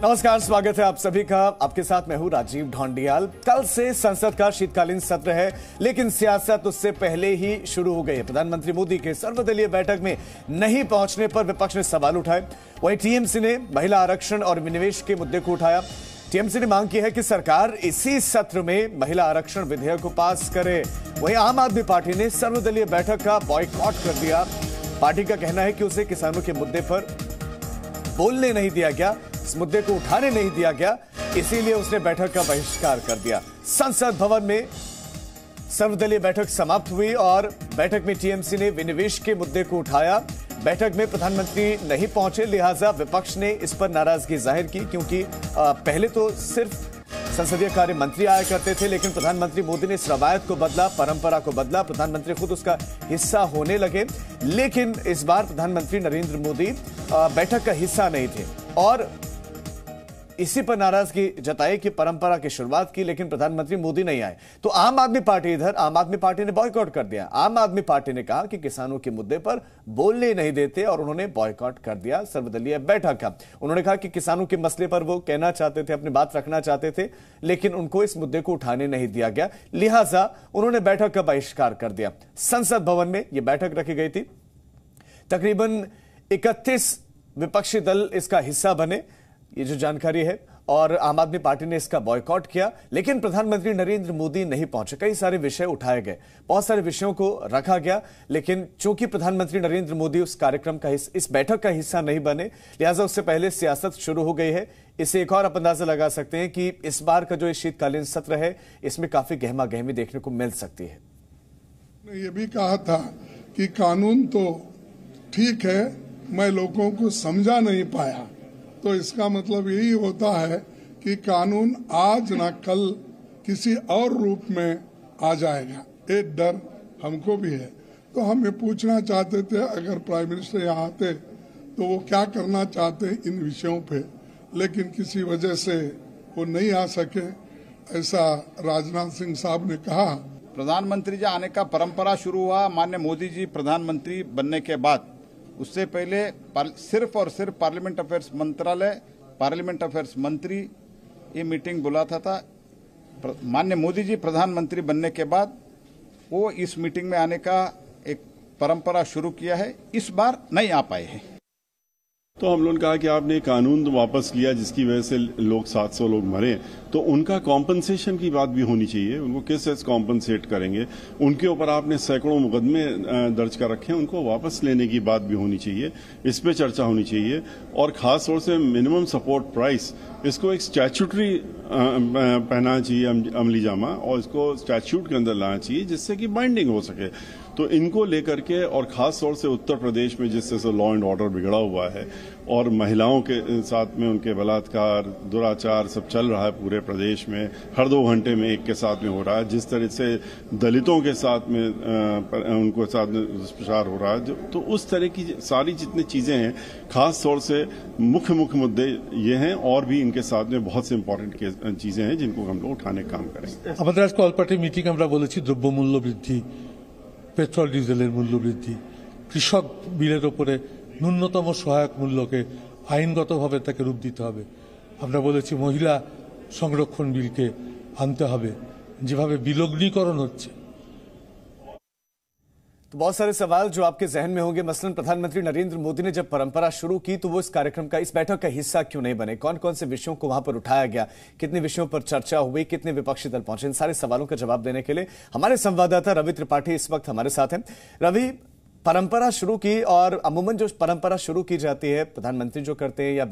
नमस्कार, स्वागत है आप सभी का। आपके साथ मैं हूं राजीव ढोंडियाल। कल से संसद का शीतकालीन सत्र है, लेकिन सियासत उससे पहले ही शुरू हो गई है। प्रधानमंत्री मोदी के सर्वदलीय बैठक में नहीं पहुंचने पर विपक्ष ने सवाल उठाए। वहीं टीएमसी ने महिला आरक्षण और विनिवेश के मुद्दे को उठाया। टीएमसी ने मांग की है कि सरकार इसी सत्र में महिला आरक्षण विधेयक को पास करे। वहीं आम आदमी पार्टी ने सर्वदलीय बैठक का बॉयकॉट कर दिया। पार्टी का कहना है कि उसे किसानों के मुद्दे पर बोलने नहीं दिया गया, इस मुद्दे को उठाने नहीं दिया गया, इसीलिए उसने बैठक का बहिष्कार कर दिया। संसद भवन में सर्वदलीय बैठक समाप्त हुई और बैठक में टीएमसी ने विनिवेश के मुद्दे को उठाया। बैठक में प्रधानमंत्री नहीं पहुंचे, लिहाजा विपक्ष ने इस पर नाराजगी जाहिर की, क्योंकि पहले तो सिर्फ संसदीय कार्य मंत्री आया करते थे, लेकिन प्रधानमंत्री मोदी ने इस रवायत को बदला, परंपरा को बदला। प्रधानमंत्री खुद उसका हिस्सा होने लगे, लेकिन इस बार प्रधानमंत्री नरेंद्र मोदी बैठक का हिस्सा नहीं थे और इसी पर नाराजगी जताई कि परंपरा की शुरुआत की, लेकिन प्रधानमंत्री मोदी नहीं आए। तो आम आदमी पार्टी ने बॉयकॉट कर दिया। आम आदमी पार्टी ने कहा कि किसानों के मुद्दे पर बोलने नहीं देते और उन्होंने बॉयकॉट कर दिया सर्वदलीय बैठक का। उन्होंने कहा कि किसानों के मसले पर वो कहना चाहते थे, अपनी बात रखना चाहते थे, लेकिन उनको इस मुद्दे को उठाने नहीं दिया गया, लिहाजा उन्होंने बैठक का बहिष्कार कर दिया। संसद भवन में यह बैठक रखी गई थी। तकरीबन 31 विपक्षी दल इसका हिस्सा बने, ये जो जानकारी है, और आम आदमी पार्टी ने इसका बॉयकॉट किया, लेकिन प्रधानमंत्री नरेंद्र मोदी नहीं पहुंचे। कई सारे विषय उठाए गए, बहुत सारे विषयों को रखा गया, लेकिन चूंकि प्रधानमंत्री नरेंद्र मोदी उस कार्यक्रम का इस बैठक का हिस्सा नहीं बने, लिहाजा उससे पहले सियासत शुरू हो गई है। इससे एक और आप अंदाजा लगा सकते हैं कि इस बार का जो शीतकालीन सत्र है, इसमें काफी गहमा गहमी देखने को मिल सकती है। ये भी कहा था कि कानून तो ठीक है, मैं लोगों को समझा नहीं पाया, तो इसका मतलब यही होता है कि कानून आज ना कल किसी और रूप में आ जाएगा। एक डर हमको भी है। तो हम ये पूछना चाहते थे, अगर प्राइम मिनिस्टर यहाँ आते तो वो क्या करना चाहते इन विषयों पे, लेकिन किसी वजह से वो नहीं आ सके, ऐसा राजनाथ सिंह साहब ने कहा। प्रधानमंत्री जी आने का परंपरा शुरू हुआ माननीय मोदी जी प्रधानमंत्री बनने के बाद। उससे पहले सिर्फ और सिर्फ पार्लियामेंट अफेयर्स मंत्रालय, पार्लियामेंट अफेयर्स मंत्री ये मीटिंग बुलाता था। माननीय मोदी जी प्रधानमंत्री बनने के बाद वो इस मीटिंग में आने का एक परंपरा शुरू किया है। इस बार नहीं आ पाए हैं। तो हम लोगों ने कहा कि आपने कानून वापस लिया जिसकी वजह से लोग 700 लोग मरे, तो उनका कॉम्पनसेशन की बात भी होनी चाहिए। उनको किस कॉम्पनसेट करेंगे, उनके ऊपर आपने सैकड़ों मुकदमे दर्ज कर रखे हैं, उनको वापस लेने की बात भी होनी चाहिए। इस पे चर्चा होनी चाहिए। और खास तौर से मिनिमम सपोर्ट प्राइस, इसको एक स्टैट्यूटरी पहनाना चाहिए अमली जामा, और इसको स्टैट्यूट के अंदर लाना चाहिए जिससे कि बाइंडिंग हो सके। तो इनको लेकर के, और खास तौर से उत्तर प्रदेश में जिससे से लॉ एंड ऑर्डर बिगड़ा हुआ है और महिलाओं के साथ में उनके बलात्कार, दुराचार सब चल रहा है पूरे प्रदेश में, हर 2 घंटे में एक के साथ में हो रहा है। जिस तरह से दलितों के साथ में उनको साथ में दुष्प्रचार हो रहा है, तो उस तरह की सारी जितनी चीजें हैं, खास तौर से मुख्य मुद्दे ये हैं, और भी इनके साथ में बहुत से इंपॉर्टेंट चीजें हैं जिनको हम लोग उठाने का काम करेंगे। আমাদের আজকে অল পার্টি মিটিং আমরা বলেছি দ্রব্যমূল্য বৃদ্ধি, পেট্রোল ডিজেলের মূল্য বৃদ্ধি, কৃষক বিলের উপরে ন্যূনতম সহায়ক মূল্যকে আইনগতভাবে তাকে রূপ দিতে হবে। আমরা বলেছি মহিলা সংরক্ষণ বিলকে আনতে হবে, যেভাবে বিলগ্নীকরণ হচ্ছে। तो बहुत सारे सवाल जो आपके जहन में होंगे, मसलन प्रधानमंत्री नरेंद्र मोदी ने जब परंपरा शुरू की तो वो इस कार्यक्रम का, इस बैठक का हिस्सा क्यों नहीं बने, कौन कौन से विषयों को वहां पर उठाया गया, कितने विषयों पर चर्चा हुई, कितने विपक्षी दल पहुंचे, इन सारे सवालों का जवाब देने के लिए हमारे संवाददाता रवि त्रिपाठी इस वक्त हमारे साथ हैं। रवि, परंपरा शुरू की, और अमूमन जो परंपरा शुरू की जाती है, प्रधानमंत्री जो करते हैं या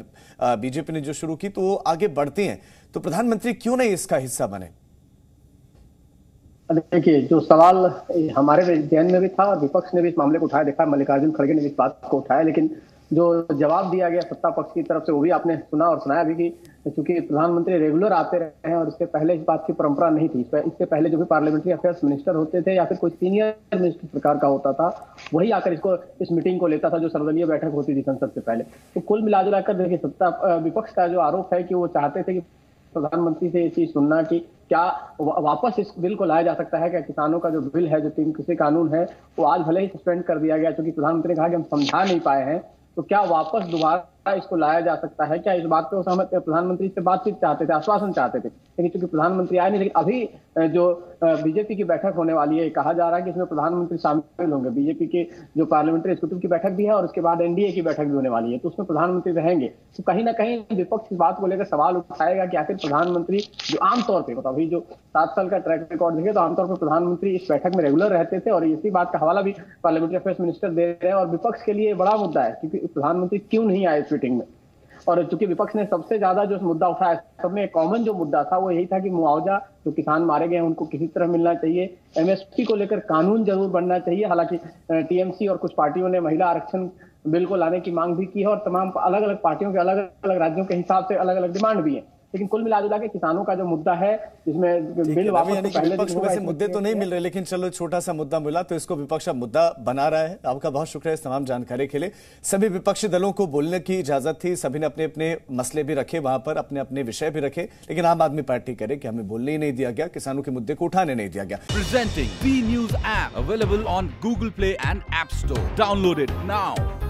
बीजेपी ने जो शुरू की, तो वो आगे बढ़ती हैं, तो प्रधानमंत्री क्यों नहीं इसका हिस्सा बने? देखिए, जो सवाल हमारे ध्यान में भी था और विपक्ष ने भी इस मामले को उठाया, देखा मल्लिकार्जुन खड़गे ने भी इस बात को उठाया, लेकिन जो जवाब दिया गया सत्ता पक्ष की तरफ से वो भी आपने सुना और सुनाया भी कि चूंकि प्रधानमंत्री रेगुलर आते रहे हैं और इससे पहले इस बात की परंपरा नहीं थी। इससे पहले जो भी पार्लियामेंट्री अफेयर्स मिनिस्टर होते थे या फिर कोई सीनियर मिनिस्टर सरकार का होता था, वही आकर इस मीटिंग को लेता था जो सर्वदलीय बैठक होती थी संसद से पहले। तो कुल मिलाजुलाकर देखिए, विपक्ष का जो आरोप है कि वो चाहते थे कि प्रधानमंत्री से ये चीज सुनना कि क्या वापस इस बिल को लाया जा सकता है, क्या किसानों का जो बिल है, जो 3 कृषि कानून है, वो आज भले ही सस्पेंड कर दिया गया क्योंकि प्रधानमंत्री ने कहा कि हम समझा नहीं पाए हैं, तो क्या वापस दोबारा इसको लाया जा सकता है क्या, इस बात पे वो सहमत थे। प्रधानमंत्री से बातचीत चाहते थे, आश्वासन चाहते थे, लेकिन चूंकि प्रधानमंत्री आए नहीं। लेकिन अभी जो बीजेपी की बैठक होने वाली है, कहा जा रहा है कि इसमें प्रधानमंत्री शामिल होंगे। बीजेपी के जो पार्लियामेंट्री एग्जीक्यूटिव की बैठक भी है और उसके बाद एनडीए की बैठक भी होने वाली है, तो उसमें प्रधानमंत्री रहेंगे। तो कहीं ना कहीं विपक्ष इस बात को लेकर सवाल उठाएगा कि आखिर प्रधानमंत्री जो आमतौर पर, मतलब अभी जो 7 साल का ट्रैक रिकॉर्ड देखे तो आमतौर पर प्रधानमंत्री इस बैठक में रेगुलर रहते थे, और इसी बात का हवाला भी पार्लियामेंट्री अफेयर्स मिनिस्टर दे रहे हैं। और विपक्ष के लिए बड़ा मुद्दा है क्योंकि प्रधानमंत्री क्यों नहीं आए इस मीटिंग में। और चूंकि विपक्ष ने सबसे ज्यादा जो मुद्दा उठाया, सब में कॉमन जो मुद्दा था वो यही था कि मुआवजा जो किसान मारे गए उनको किसी तरह मिलना चाहिए, एमएसपी को लेकर कानून जरूर बनना चाहिए। हालांकि टीएमसी और कुछ पार्टियों ने महिला आरक्षण बिल को लाने की मांग भी की है, और तमाम अलग अलग पार्टियों के अलग अलग राज्यों के हिसाब से अलग अलग डिमांड भी है। लेकिन कुल मिला के किसानों का जो मुद्दा है, जिसमें बिल वापस पहले विपक्ष को वैसे मुद्दे तो नहीं मिल रहे, लेकिन चलो छोटा सा मुद्दा मिला तो इसको विपक्ष मुद्दा बना रहा है। आपका बहुत शुक्रिया इस तमाम जानकारी के लिए। सभी विपक्षी दलों को बोलने की इजाजत थी, सभी ने अपने अपने मसले भी रखे वहां पर, अपने अपने विषय भी रखे, लेकिन आम आदमी पार्टी करे कि हमें बोलने ही नहीं दिया गया, किसानों के मुद्दे को उठाने नहीं दिया गया। Presenting B news app available on Google Play and App Store. Download it now.